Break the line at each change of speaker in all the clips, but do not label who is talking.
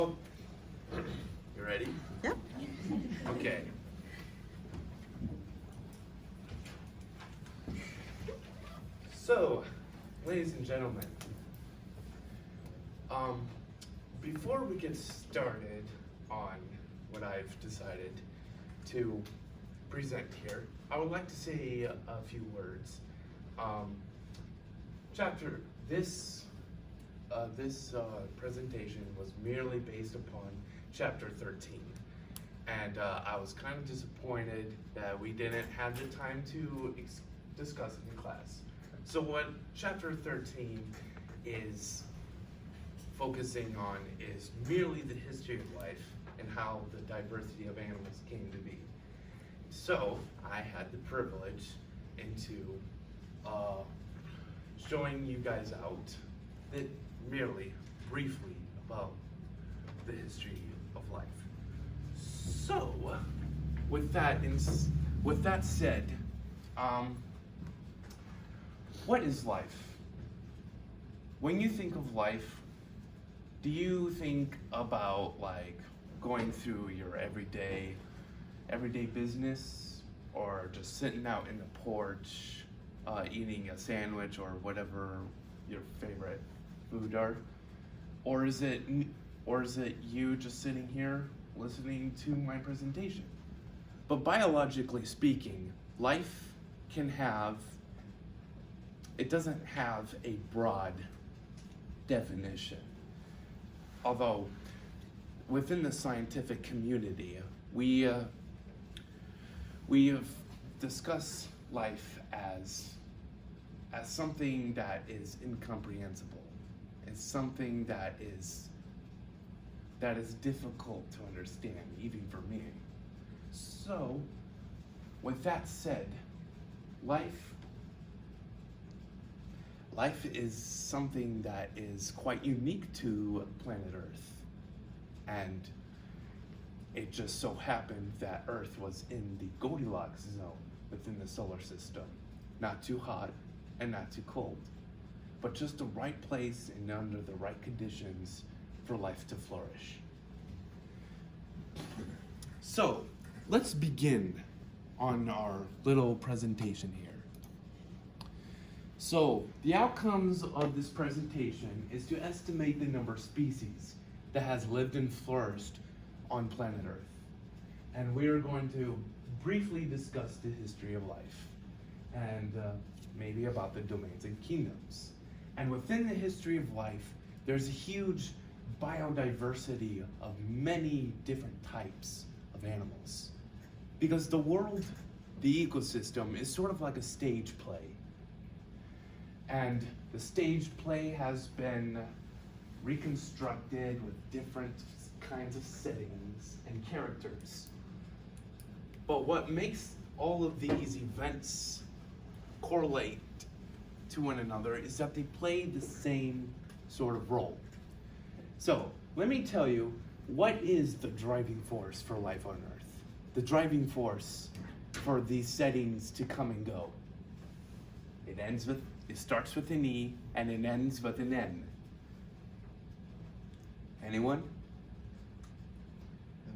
You ready?
Yep.
Okay. So, ladies and gentlemen, before we get started on what I've decided to present here, I would like to say a few words. This presentation was merely based upon Chapter 13, and I was kind of disappointed that we didn't have the time to discuss it in class. So what Chapter 13 is focusing on is merely the history of life and how the diversity of animals came to be. So I had the privilege into showing you guys out that merely briefly about the history of life. So with that said, what is life? When you think of life, do you think about like going through your everyday business, or just sitting out in the porch, eating a sandwich or whatever your favorite food are? Or is it you just sitting here listening to my presentation? But biologically speaking, life it doesn't have a broad definition. Although within the scientific community, we have discussed life as something that is incomprehensible. It's something that is difficult to understand, even for me. So, with that said, life is something that is quite unique to planet Earth. And it just so happened that Earth was in the Goldilocks zone within the solar system. Not too hot and not too cold, but just the right place and under the right conditions for life to flourish. So, let's begin on our little presentation here. So, the outcomes of this presentation is to estimate the number of species that has lived and flourished on planet Earth. And we are going to briefly discuss the history of life and maybe about the domains and kingdoms. And within the history of life, there's a huge biodiversity of many different types of animals. Because the world, the ecosystem, is sort of like a stage play. And the stage play has been reconstructed with different kinds of settings and characters. But what makes all of these events correlate to one another is that they play the same sort of role. So let me tell you, what is the driving force for life on Earth? The driving force for these settings to come and go. It starts with an E and it ends with an N. Anyone?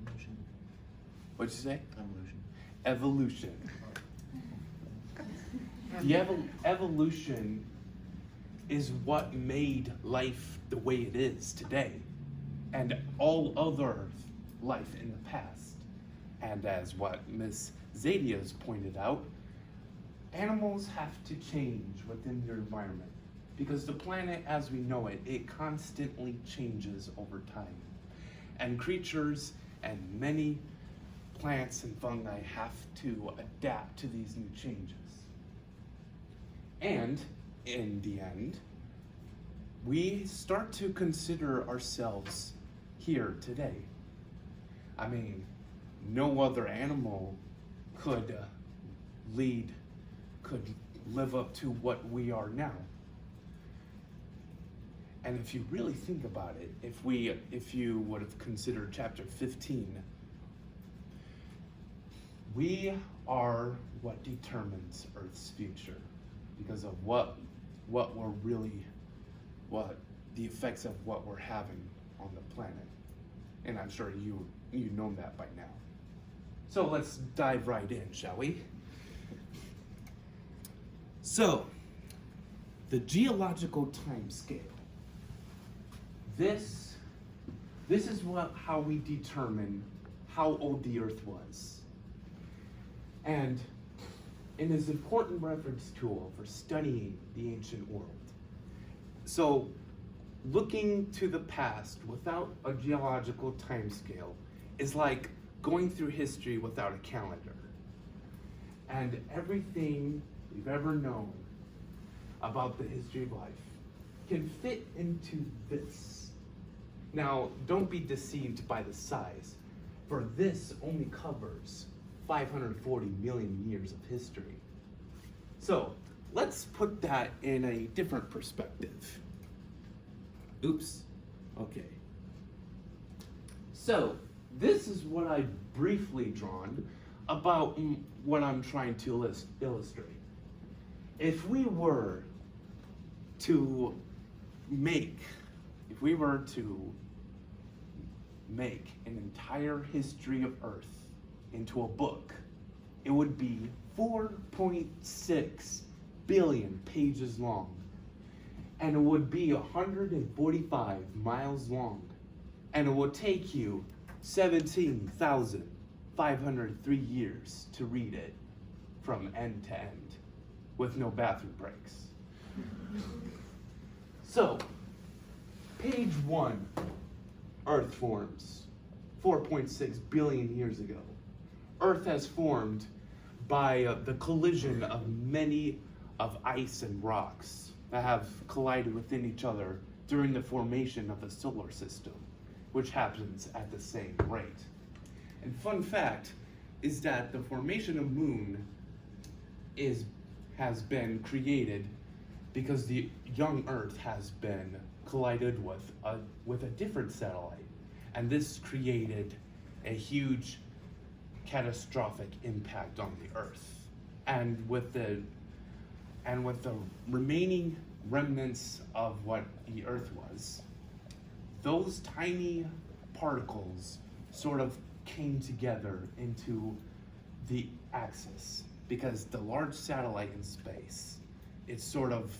Evolution.
What'd you say?
Evolution.
Evolution. The evolution is what made life the way it is today, and all other life in the past. And as what Ms. Zadia's pointed out, animals have to change within their environment, because the planet as we know it, it constantly changes over time. And creatures and many plants and fungi have to adapt to these new changes. And in the end, we start to consider ourselves here today. I mean, no other animal could live up to what we are now. And if you really think about it, if you would have considered Chapter 15, we are what determines Earth's future, because of what the effects of what we're having on the planet. and I'm sure you know that by now. So let's dive right in, shall we? So, the geological timescale. This is how we determine how old the Earth was. And it is an important reference tool for studying the ancient world. So, looking to the past without a geological timescale is like going through history without a calendar. And everything we've ever known about the history of life can fit into this. Now, don't be deceived by the size, for this only covers 540 million years of history. So, let's put that in a different perspective. Oops, okay. So, this is what I've briefly drawn about what I'm trying to illustrate. If we were to make an entire history of Earth into a book, it would be 4.6 billion pages long, and it would be 145 miles long, and it would take you 17,503 years to read it from end to end, with no bathroom breaks. So, page 1, Earth forms 4.6 billion years ago. Earth has formed by the collision of many of ice and rocks that have collided within each other during the formation of the solar system, which happens at the same rate. And fun fact is that the formation of Moon has been created because the young Earth has been collided with a different satellite, and this created a huge catastrophic impact on the Earth. And with the remaining remnants of what the Earth was, those tiny particles sort of came together into the axis, because the large satellite in space, it's sort of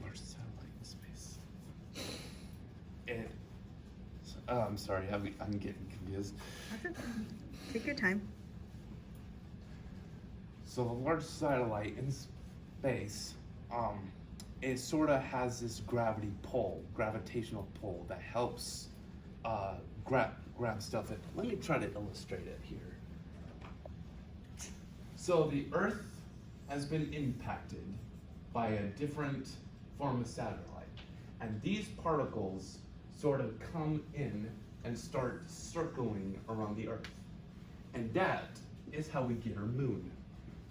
large satellite in space. I'm sorry, I'm getting confused.
Take your time.
So the large satellite in space, it sort of has this gravitational pull that helps grab stuff. Let me try to illustrate it here. So the Earth has been impacted by a different form of satellite, and these particles sort of come in and start circling around the Earth, and that is how we get our moon.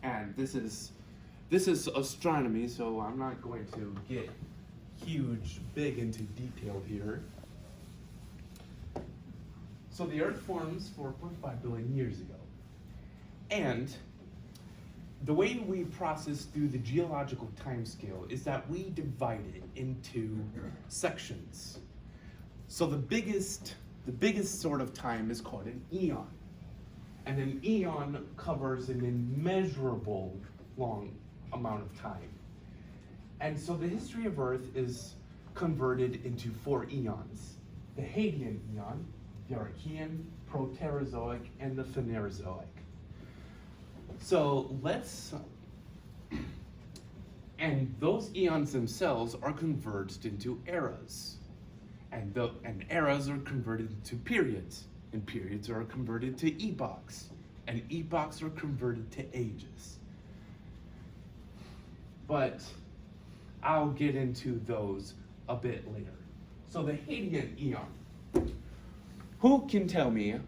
And this is astronomy, so I'm not going to get big into detail here. So the Earth forms 4.5 billion years ago. And the way we process through the geological timescale is that we divide it into sections. So the biggest sort of time is called an eon. And an eon covers an immeasurable long amount of time. And so the history of Earth is converted into 4 eons: the Hadean Eon, the Archaean, Proterozoic, and the Phanerozoic. So and those eons themselves are converged into eras. And eras are converted into periods, and periods are converted to epochs, and epochs are converted to ages. But I'll get into those a bit later. So the Hadean Eon. Who can tell me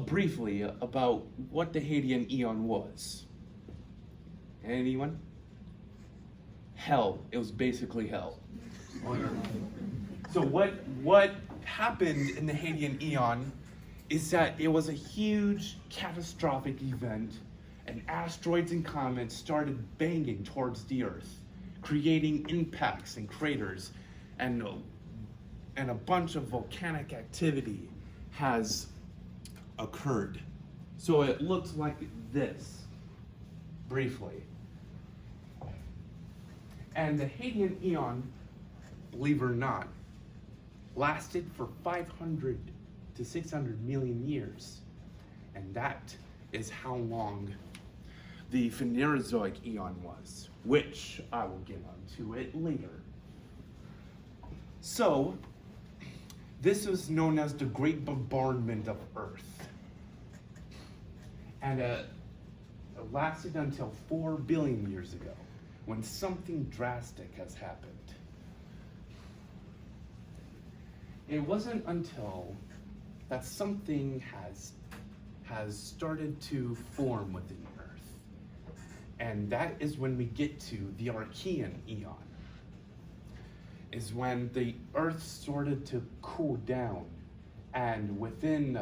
briefly about what the Hadean Eon was? Anyone? Hell. It was basically hell. So what happened in the Hadean Eon is that it was a huge catastrophic event, and asteroids and comets started banging towards the Earth, creating impacts and craters, and and a bunch of volcanic activity has occurred. So it looks like this, briefly. And the Hadean Eon, believe it or not, lasted for 500 to 600 million years. And that is how long the Phanerozoic Eon was, which I will get onto it later. So, this was known as the Great Bombardment of Earth. And it lasted until 4 billion years ago, when something drastic has happened. It wasn't until that something has started to form within Earth. And that is when we get to the Archaean Eon. Is when the Earth started to cool down, and within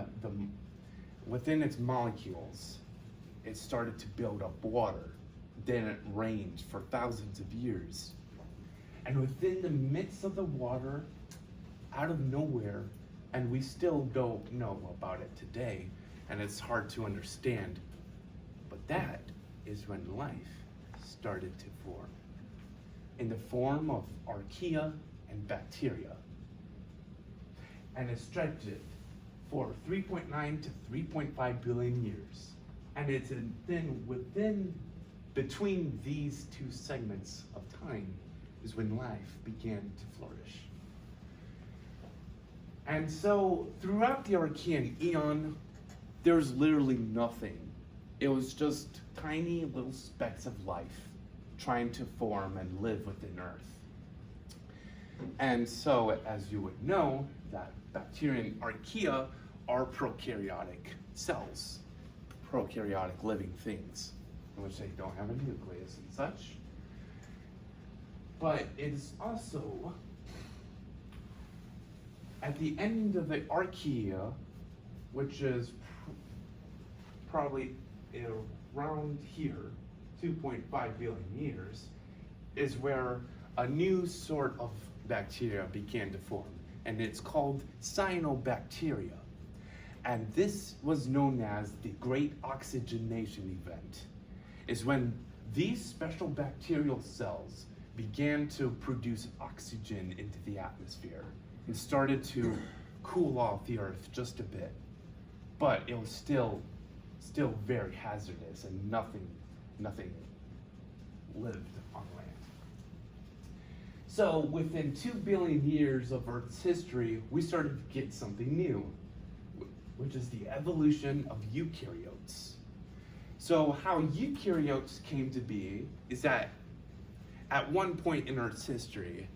its molecules, it started to build up water. Then it rained for thousands of years. And within the midst of the water, out of nowhere, and we still don't know about it today, and it's hard to understand, but that is when life started to form, in the form of archaea and bacteria. And it stretched it for 3.9 to 3.5 billion years. And it's between these two segments of time is when life began to flourish. And so throughout the Archaean Eon, there's literally nothing. It was just tiny little specks of life trying to form and live within Earth. And so, as you would know, that bacteria and archaea are prokaryotic cells, prokaryotic living things, in which they don't have a nucleus and such. But it is also at the end of the archaea, which is probably around here, 2.5 billion years, is where a new sort of bacteria began to form, and it's called Cyanobacteria. And this was known as the Great Oxygenation event, is when these special bacterial cells began to produce oxygen into the atmosphere and started to cool off the Earth just a bit. But it was still very hazardous, and nothing lived on land. So within 2 billion years of Earth's history, we started to get something new, which is the evolution of eukaryotes. So how eukaryotes came to be is that at one point in Earth's history,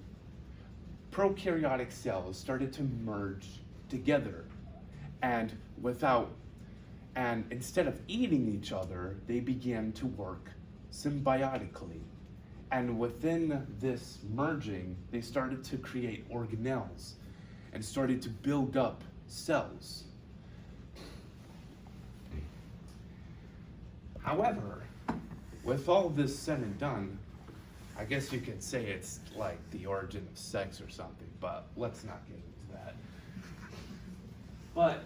prokaryotic cells started to merge together, and instead of eating each other, they began to work symbiotically. And within this merging, they started to create organelles and started to build up cells. However, with all this said and done, I guess you could say it's like the origin of sex or something, but let's not get into that. But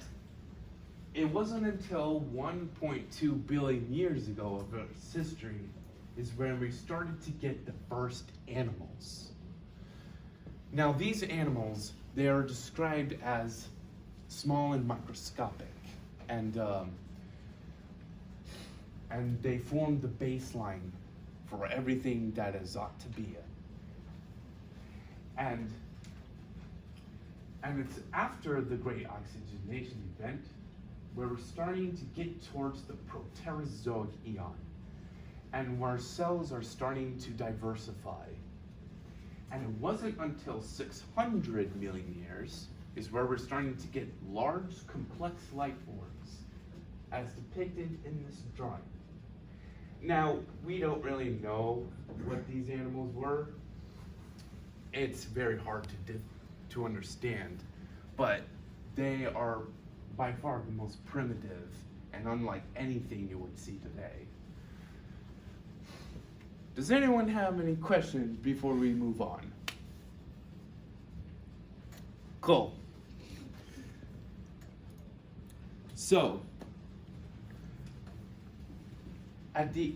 it wasn't until 1.2 billion years ago of Earth's history is when we started to get the first animals. Now these animals, they are described as small and microscopic, and they form the baseline for everything that is ought to be. And it's after the Great Oxygenation event where we're starting to get towards the Proterozoic Eon, and where cells are starting to diversify. And it wasn't until 600 million years is where we're starting to get large, complex life forms, as depicted in this drawing. Now, we don't really know what these animals were. It's very hard to understand, but they are by far the most primitive and unlike anything you would see today. Does anyone have any questions before we move on? Cool. So, at the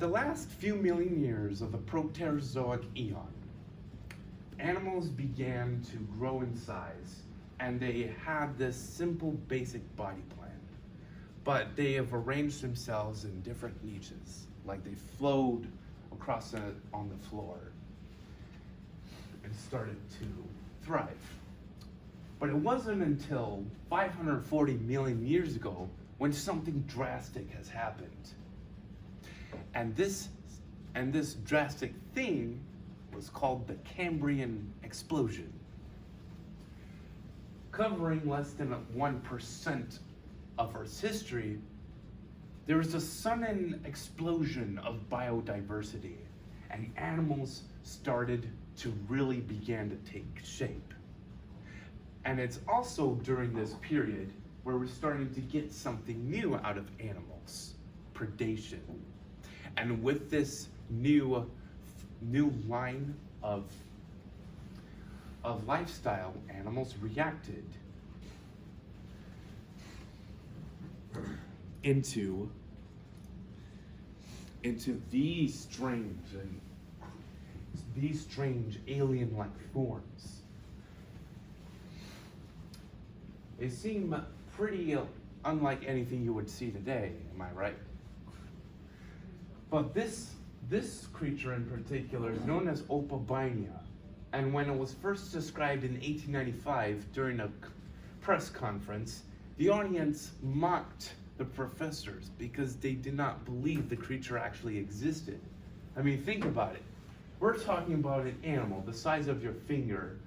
last few million years of the Proterozoic Eon, animals began to grow in size, and they had this simple basic body plan. But they have arranged themselves in different niches, like they flowed across on the floor and started to thrive. But it wasn't until 540 million years ago when something drastic has happened. And this drastic thing was called the Cambrian Explosion. Covering less than 1% of Earth's history, there was a sudden explosion of biodiversity, and animals started to really begin to take shape. And it's also during this period where we're starting to get something new out of animals, predation. And with this new line of lifestyle, animals reacted into these strange alien-like forms. They seem pretty unlike anything you would see today, am I right? But this creature in particular is known as Opabinia, and when it was first described in 1895 during a press conference, the audience mocked the professors because they did not believe the creature actually existed. I mean, think about it. We're talking about an animal the size of your finger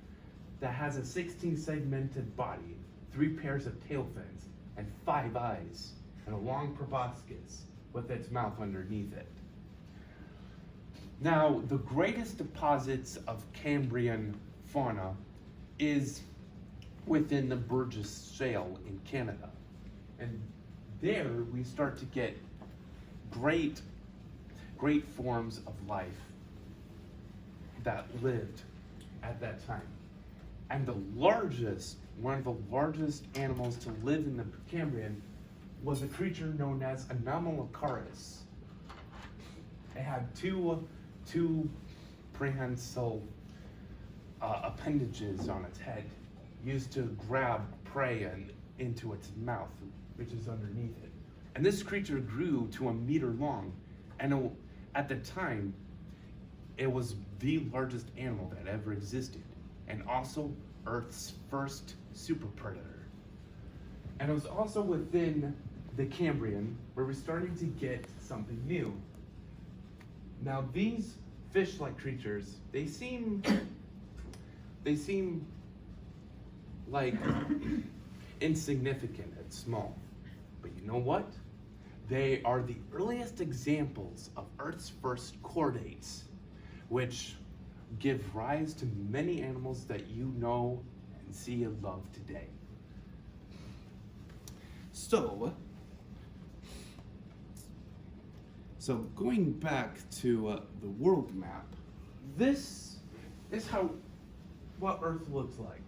that has a 16-segmented body, 3 pairs of tail fins, and 5 eyes, and a long proboscis with its mouth underneath it. Now, the greatest deposits of Cambrian fauna is within the Burgess Shale in Canada. And there we start to get great forms of life that lived at that time. And one of the largest animals to live in the Cambrian was a creature known as Anomalocaris. It had two prehensile appendages on its head, used to grab prey into its mouth, which is underneath it. And this creature grew to 1 meter long, and at the time, it was the largest animal that ever existed, and also Earth's first super predator. And it was also within the Cambrian where we're starting to get something new. Now these fish-like creatures, they seem like insignificant and small. But you know what? They are the earliest examples of Earth's first chordates, which give rise to many animals that you know and see and love today. So going back to the world map, this is what Earth looks like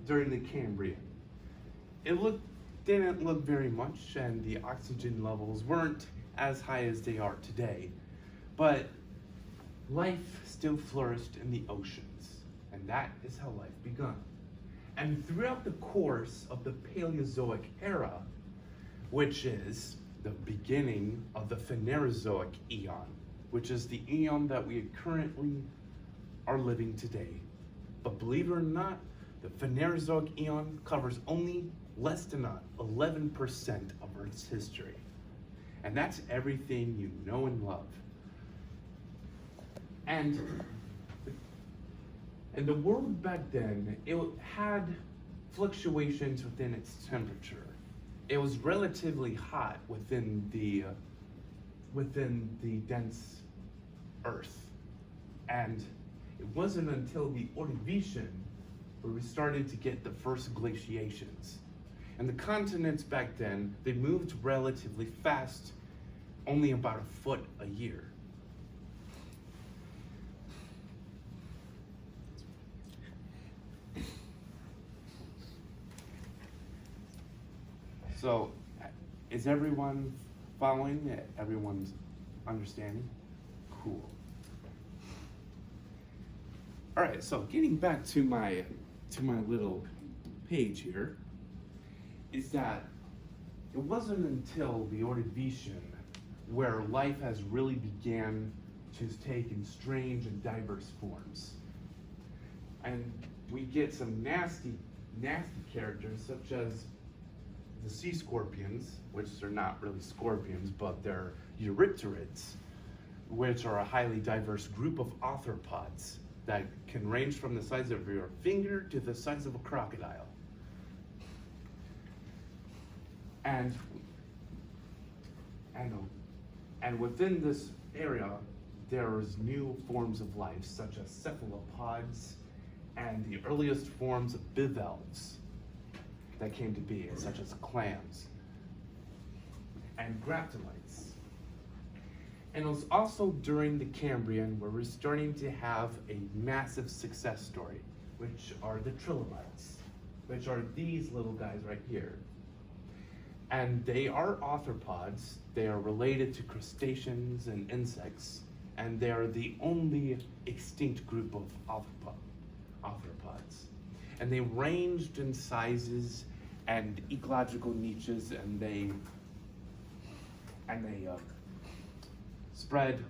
during the Cambrian. It didn't look very much, and the oxygen levels weren't as high as they are today, but life still flourished in the oceans, and that is how life began. And throughout the course of the Paleozoic era, which is the beginning of the Phanerozoic Eon, which is the eon that we currently are living today. But believe it or not, the Phanerozoic Eon covers only less than 11% of Earth's history. And that's everything you know and love. And the world back then, it had fluctuations within its temperature. It was relatively hot within the dense Earth. And it wasn't until the Ordovician where we started to get the first glaciations. And the continents back then, they moved relatively fast, only about a foot a year. So, is everyone following? Everyone's understanding? Cool. All right, so getting back to my little page here, is that it wasn't until the Ordovician where life has really began to take in strange and diverse forms. And we get some nasty characters such as the sea scorpions, which are not really scorpions, but they're Eukaryotes, which are a highly diverse group of arthropods that can range from the size of your finger to the size of a crocodile. And within this area, there's new forms of life, such as cephalopods and the earliest forms of bivalves that came to be, such as clams and graptolites. And it was also during the Cambrian where we're starting to have a massive success story, which are the trilobites, which are these little guys right here. And they are arthropods. They are related to crustaceans and insects, and they are the only extinct group of arthropods. And they ranged in sizes and ecological niches, and they spread,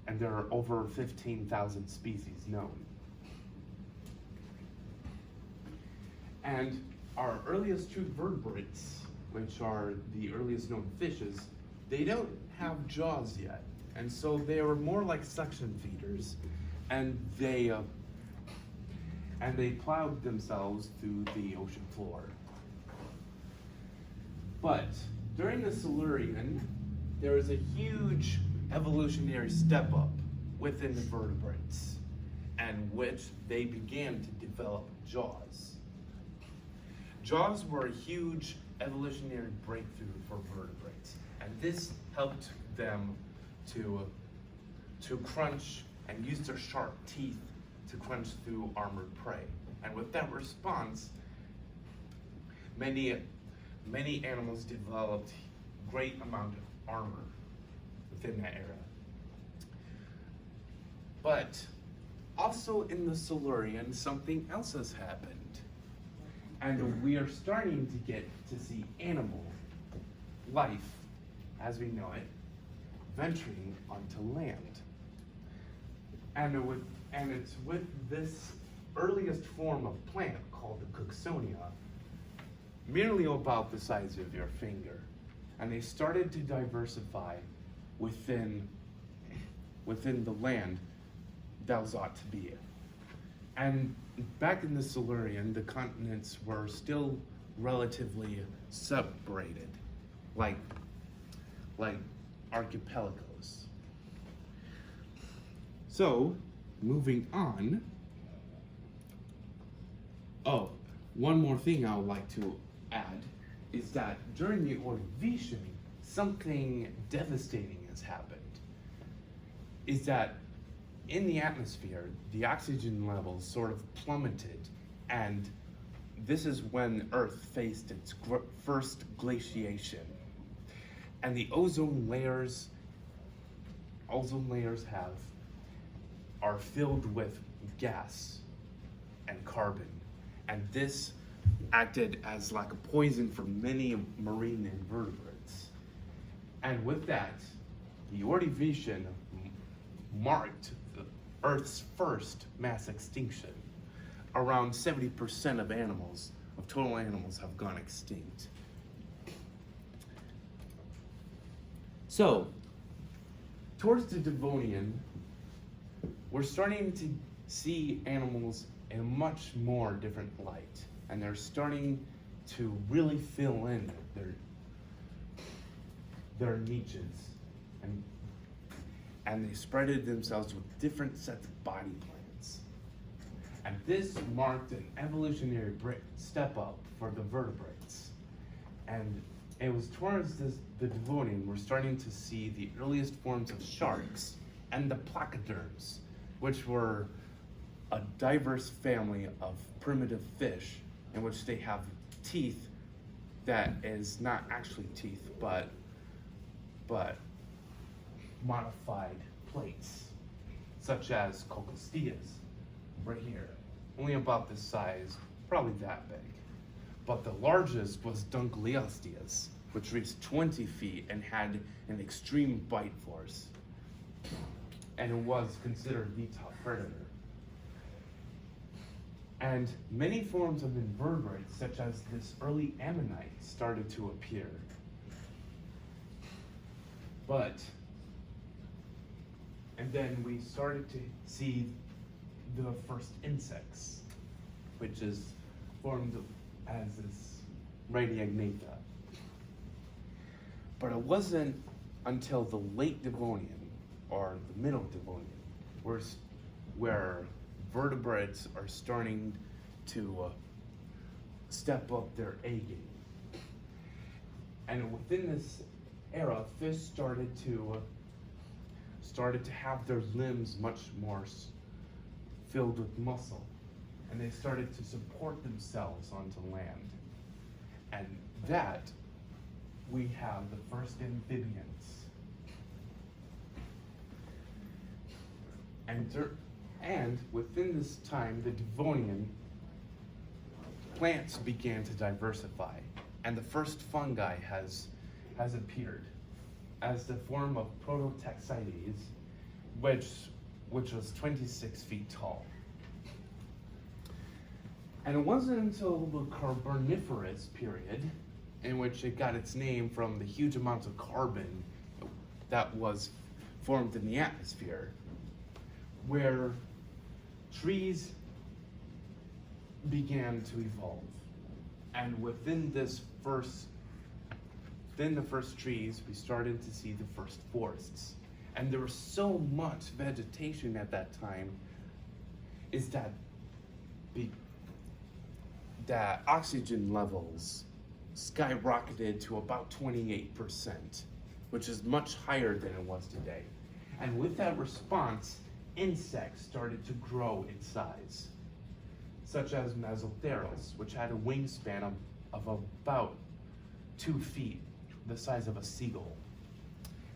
and there are over 15,000 species known. And our earliest two vertebrates, which are the earliest known fishes, they don't have jaws yet, and so they are more like suction feeders, and they plowed themselves through the ocean floor. But during the Silurian, there was a huge evolutionary step up within the vertebrates, and which they began to develop jaws. Jaws were a huge evolutionary breakthrough for vertebrates, and this helped them to crunch and use their sharp teeth to crunch through armored prey. And with that response, many animals developed great amount of armor within that era. But also in the Silurian, something else has happened. And we are starting to get to see animal life, as we know it, venturing onto land. And it's with this earliest form of plant called the Cooksonia, merely about the size of your finger. And they started to diversify within the land that was ought to be. And back in the Silurian, the continents were still relatively separated, like archipelagos. So, moving on. Oh, one more thing I would like to add is that during the Ordovician, something devastating has happened. Is that in the atmosphere, the oxygen levels sort of plummeted, and this is when Earth faced its first glaciation. And the ozone layers are filled with gas and carbon, and this acted as like a poison for many marine invertebrates. And with that, the Ordovician marked the Earth's first mass extinction. Around 70% of total animals have gone extinct. So, towards the Devonian, we're starting to see animals in a much more different light, and they're starting to really fill in their niches, and they spreaded themselves with different sets of body plans. And this marked an evolutionary step up for the vertebrates. And it was towards the Devonian we're starting to see the earliest forms of sharks and the placoderms, which were a diverse family of primitive fish in which they have teeth that is not actually teeth, but modified plates, such as Cocosteas, right here, only about this size, probably that big. But the largest was Dunkleosteus, which reached 20 feet and had an extreme bite force, and it was considered the top predator. And many forms of invertebrates, such as this early ammonite, started to appear. And then we started to see the first insects, which is formed as this Radiagnatha. But it wasn't until the late Devonian, or the middle Devonian, where vertebrates are starting to step up their A game. And within this era, fish started to have their limbs much more filled with muscle, and they started to support themselves onto land. And that, we have the first amphibians. And within this time, the Devonian plants began to diversify, and the first fungi has appeared as the form of Prototaxides, which was 26 feet tall. And it wasn't until the Carboniferous period, in which it got its name from the huge amounts of carbon that was formed in the atmosphere, where trees began to evolve. And within the first trees, we started to see the first forests. And there was so much vegetation at that time, is that that oxygen levels skyrocketed to about 28%, which is much higher than it was today. And with that response, insects started to grow in size, such as Mesozoic, which had a wingspan of about 2 feet, the size of a seagull.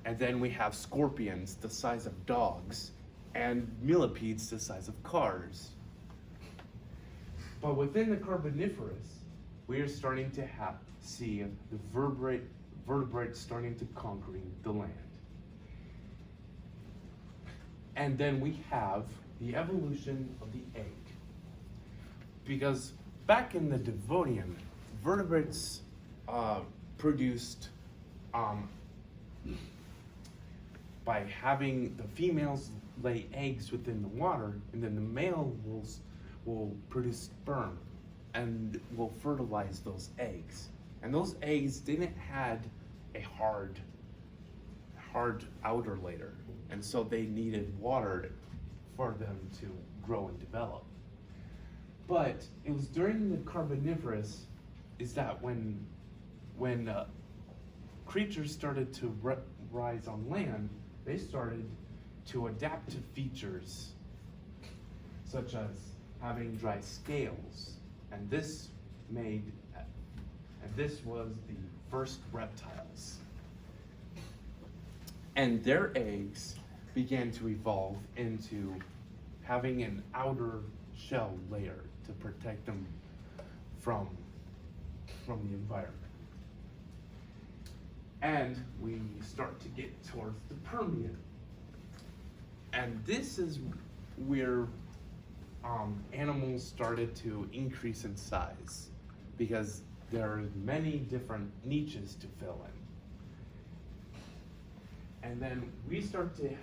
And then we have scorpions the size of dogs, and millipedes the size of cars. But within the Carboniferous, we are starting to see the vertebrates starting to conquer the land. And then we have the evolution of the egg. Because back in the Devonian, vertebrates produced by having the females lay eggs within the water, and then the male will produce sperm and will fertilize those eggs. And those eggs didn't have a hard outer layer, and so they needed water for them to grow and develop. But it was during the Carboniferous is that when creatures started to rise on land, they started to adapt to features such as having dry scales, and this was the first reptiles. And their eggs began to evolve into having an outer shell layer to protect them from the environment. And we start to get towards the Permian. And this is where animals started to increase in size, because there are many different niches to fill in. And then we start to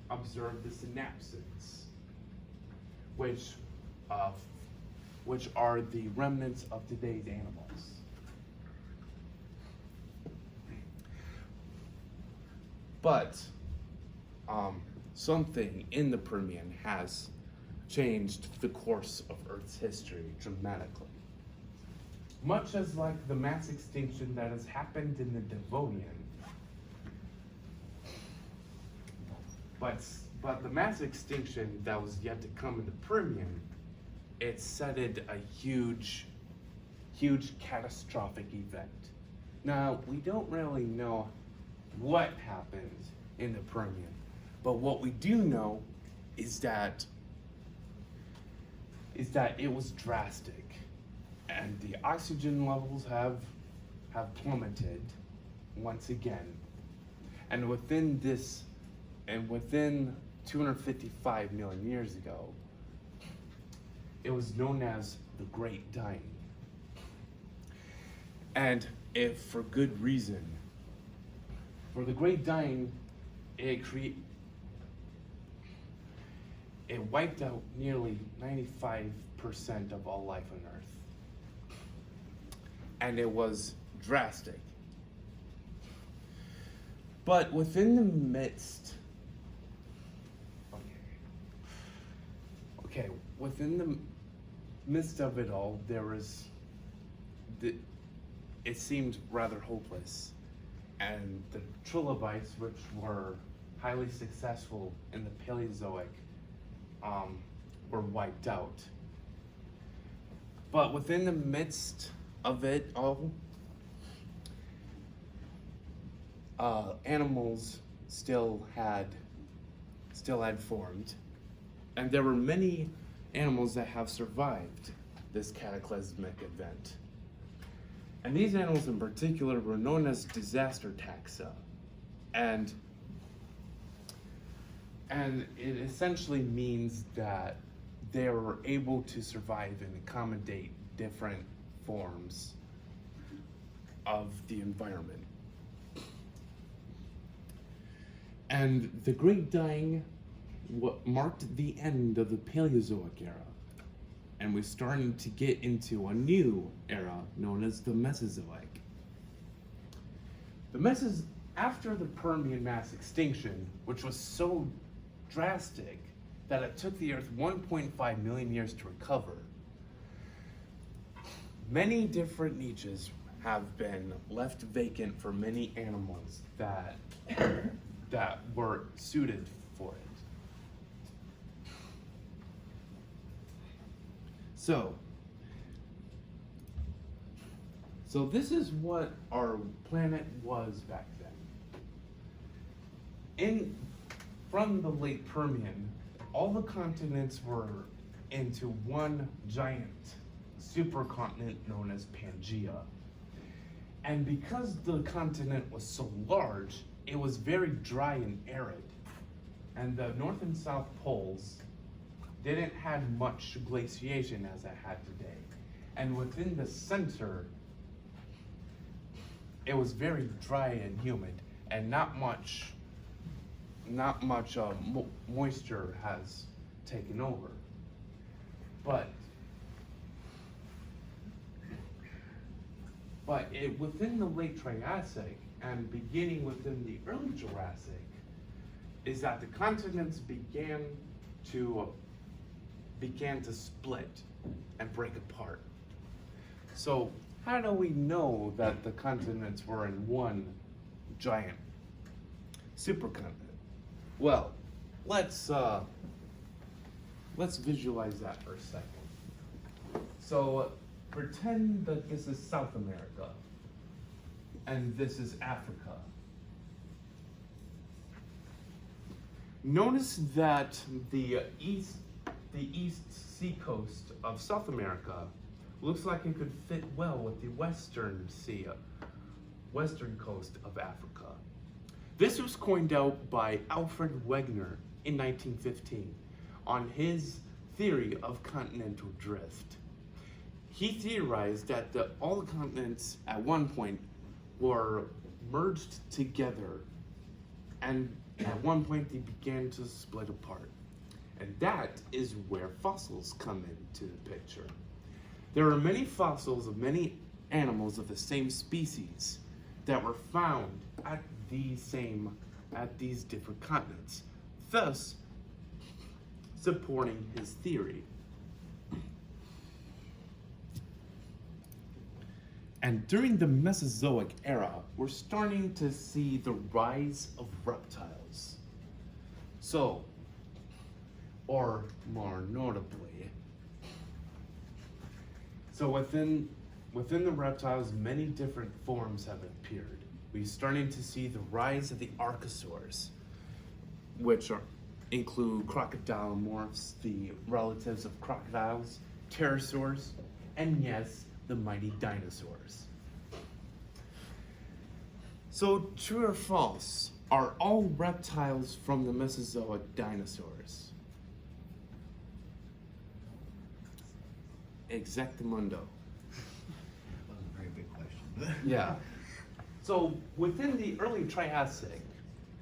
observe the synapsids, which are the remnants of today's animals. But something in the Permian has changed the course of Earth's history dramatically. Much as like the mass extinction that has happened in the Devonian, but the mass extinction that was yet to come in the Permian, it setted a huge huge catastrophic event. Now, we don't really know what happened in the Permian, but what we do know is that it was drastic, and the oxygen levels have plummeted once again. And within 255 million years ago, it was known as the Great Dying. And if for good reason. For the Great Dying, it wiped out nearly 95% of all life on Earth. And it was drastic. But within the midst, within the midst of it all, it seemed rather hopeless. And the trilobites, which were highly successful in the Paleozoic, were wiped out. But within the midst of it all, animals still had formed, and there were many animals that have survived this cataclysmic event. And these animals in particular were known as disaster taxa, and it essentially means that they were able to survive and accommodate different forms of the environment. And the Great Dying marked the end of the Paleozoic era, and we're starting to get into a new era known as the Mesozoic. After the Permian mass extinction, which was so drastic that it took the Earth 1.5 million years to recover, many different niches have been left vacant for many animals that were suited for it. So this is what our planet was back then. From the late Permian, all the continents were into one giant supercontinent known as Pangaea. And because the continent was so large, it was very dry and arid. And the North and South poles didn't have much glaciation as it had today. And within the center, it was very dry and humid, and not much moisture has taken over. But within the late Triassic and beginning within the early Jurassic, is that the continents began to split and break apart. So how do we know that the continents were in one giant supercontinent? Well, let's visualize that for a second. So pretend that this is South America and this is Africa. Notice that the east seacoast of South America looks like it could fit well with the western coast of Africa. This was coined out by Alfred Wegener in 1915 on his theory of continental drift. He theorized that all the continents at one point were merged together, and at one point they began to split apart. And that is where fossils come into the picture. There are many fossils of many animals of the same species that were found at these different continents, thus supporting his theory. And during the Mesozoic era, we're starting to see the rise of reptiles. So, or more notably, so within within the reptiles, many different forms have appeared. We're starting to see the rise of the archosaurs, which include crocodilomorphs, the relatives of crocodiles, pterosaurs, and yes, the mighty dinosaurs. So, true or false, are all reptiles from the Mesozoic dinosaurs? Exactamundo.
That was a very big question.
Yeah. So within the early Triassic,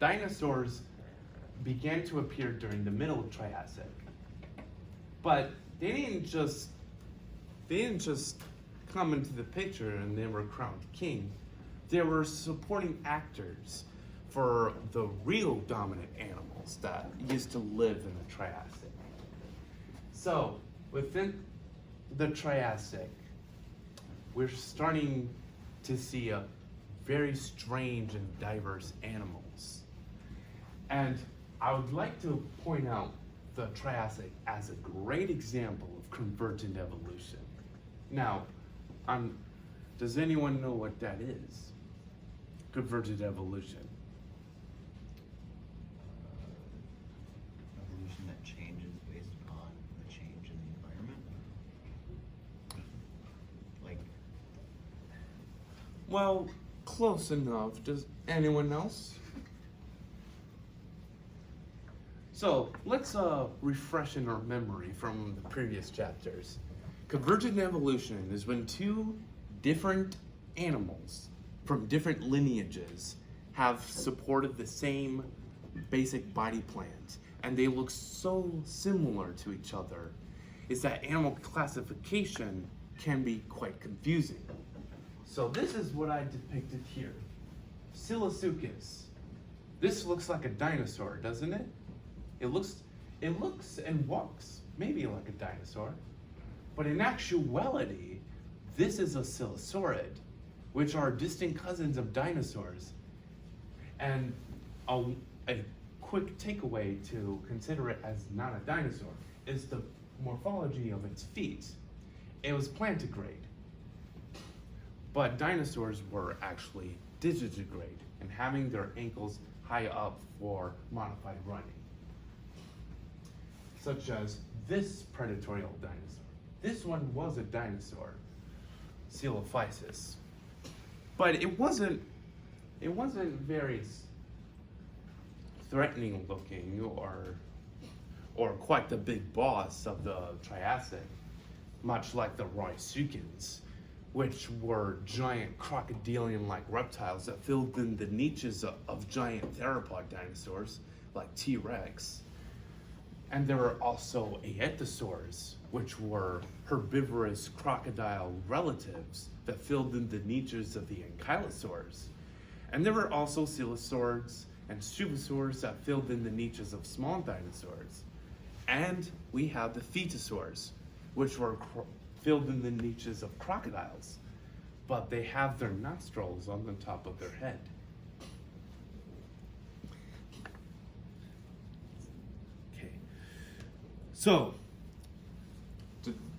dinosaurs began to appear during the middle Triassic. But they didn't just come into the picture and they were crowned king. They were supporting actors for the real dominant animals that used to live in the Triassic. So within the Triassic, we're starting to see a very strange and diverse animals. And I would like to point out the Triassic as a great example of convergent evolution. Now, does anyone know what that is? Convergent evolution.
Evolution that changes based upon the change in the environment. Like,
Well, close enough. Does anyone else? So let's refresh in our memory from the previous chapters. Convergent evolution is when two different animals from different lineages have supported the same basic body plans, and they look so similar to each other, is that animal classification can be quite confusing. So this is what I depicted here. Siliceucus. This looks like a dinosaur, doesn't it? It looks and walks maybe like a dinosaur, but in actuality, this is a silicaurid, which are distant cousins of dinosaurs. And a quick takeaway to consider it as not a dinosaur is the morphology of its feet. It was plantigrade, but dinosaurs were actually digitigrade and having their ankles high up for modified running, such as this predatory dinosaur. This one was a dinosaur, Coelophysis, but it wasn't very threatening looking or quite the big boss of the Triassic, much like the Rhysuchans, which were giant crocodilian-like reptiles that filled in the niches of giant theropod dinosaurs like T-Rex. And there were also Aethosaurs, which were herbivorous crocodile relatives that filled in the niches of the Ankylosaurs. And there were also coelosaurs and scubosaurs that filled in the niches of small dinosaurs. And we have the Thetosaurs, which were filled in the niches of crocodiles, but they have their nostrils on the top of their head. Okay, so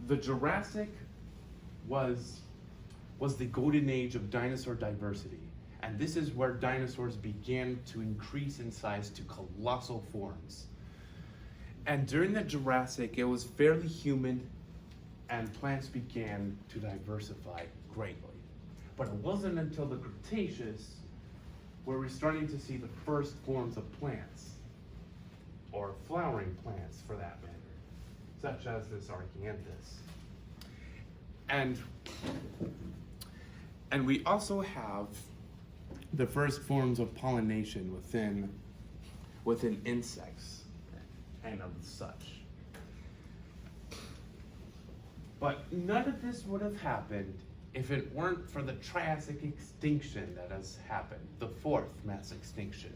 the Jurassic was the golden age of dinosaur diversity, and this is where dinosaurs began to increase in size to colossal forms. And during the Jurassic, it was fairly humid, and plants began to diversify greatly. But it wasn't until the Cretaceous where we're starting to see the first forms of plants, or flowering plants for that matter, such as this Archaeanthus. And we also have the first forms of pollination within insects and of such. But none of this would have happened if it weren't for the Triassic extinction that has happened, the fourth mass extinction.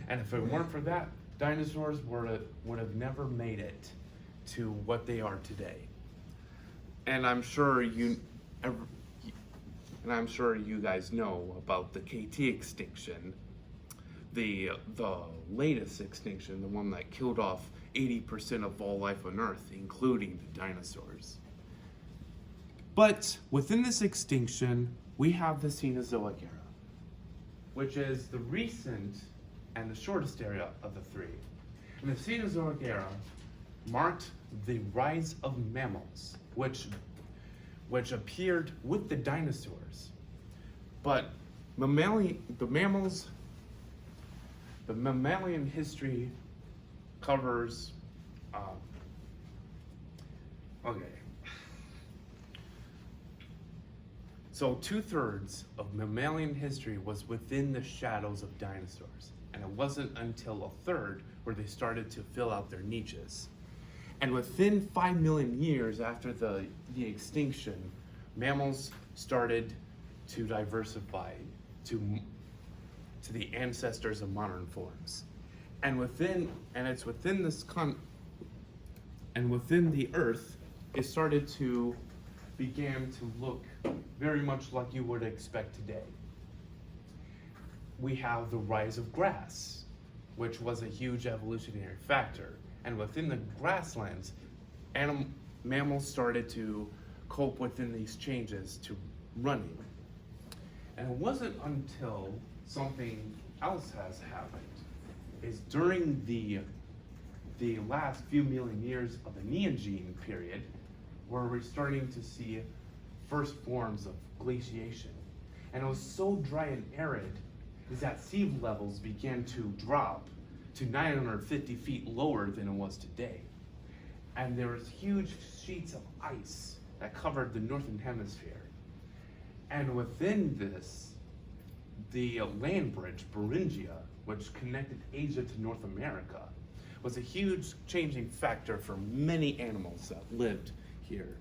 And if it weren't for that, dinosaurs would have never made it to what they are today. And I'm sure you guys know about the KT extinction, the latest extinction, the one that killed off 80% of all life on Earth, including the dinosaurs. But within this extinction, we have the Cenozoic era, which is the recent and the shortest era of the three. And the Cenozoic era marked the rise of mammals, which appeared with the dinosaurs. But the mammalian history covers, So 2/3 of mammalian history was within the shadows of dinosaurs. And it wasn't until a third where they started to fill out their niches. And within 5 million years after the extinction, mammals started to diversify to the ancestors of modern forms. And within the Earth, it started to began to look very much like you would expect today. We have the rise of grass, which was a huge evolutionary factor. And within the grasslands, mammals started to cope within these changes to running. And it wasn't until something else has happened, is during the last few million years of the Neogene period, where we're starting to see first forms of glaciation. And it was so dry and arid is that sea levels began to drop to 950 feet lower than it was today. And there was huge sheets of ice that covered the northern hemisphere. And within this, the land bridge, Beringia, which connected Asia to North America, was a huge changing factor for many animals that lived here.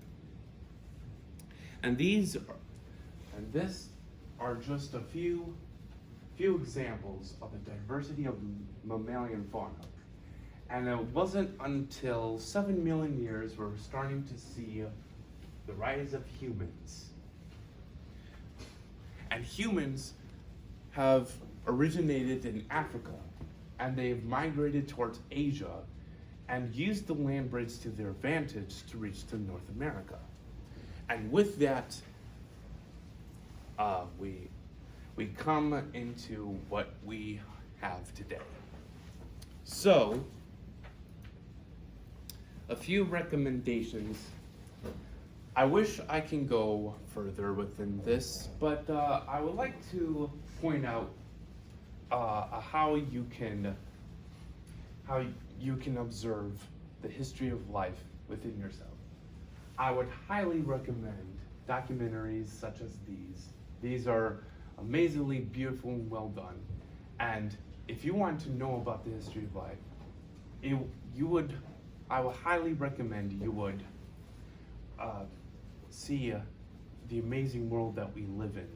And this are just a few examples of the diversity of mammalian fauna. And it wasn't until 7 million years where we're starting to see the rise of humans. And humans have originated in Africa, and they've migrated towards Asia and used the land bridge to their advantage to reach to North America. And with that, we come into what we have today. So, a few recommendations. I wish I can go further within this, but I would like to point out how you can observe the history of life within yourself. I would highly recommend documentaries such as these. These are amazingly beautiful and well done. And if you want to know about the history of life, I would highly recommend you would see the amazing world that we live in.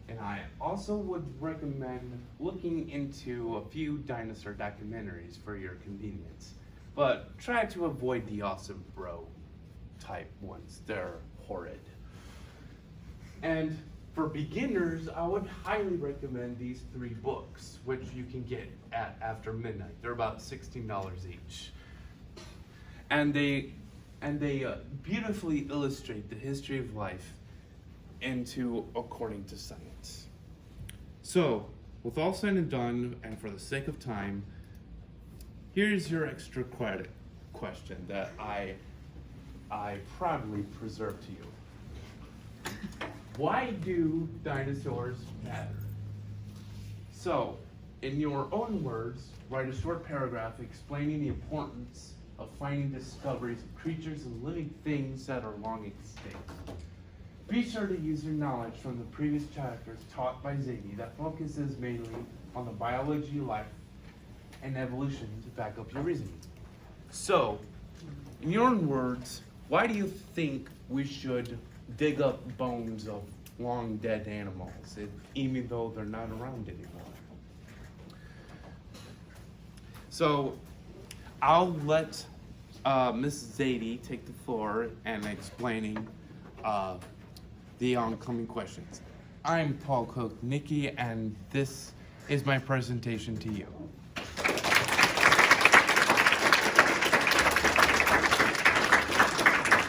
And I also would recommend looking into a few dinosaur documentaries for your convenience. But try to avoid the awesome bro type ones. They're horrid. And for beginners, I would highly recommend these 3 books, which you can get at after midnight. They're about $16 each. And they beautifully illustrate the history of life according to science. So, with all said and done, and for the sake of time, here's your extra credit question that I proudly preserve to you. Why do dinosaurs matter? So, in your own words, write a short paragraph explaining the importance of finding discoveries of creatures and living things that are long extinct. Be sure to use your knowledge from the previous chapters taught by Zadie that focuses mainly on the biology, life, and evolution to back up your reasoning. So, in your own words, why do you think we should dig up bones of long dead animals, even though they're not around anymore? So, I'll let Miss Zadie take the floor and explaining the oncoming questions. I'm Tall Cook Nikki, and this is my presentation to you.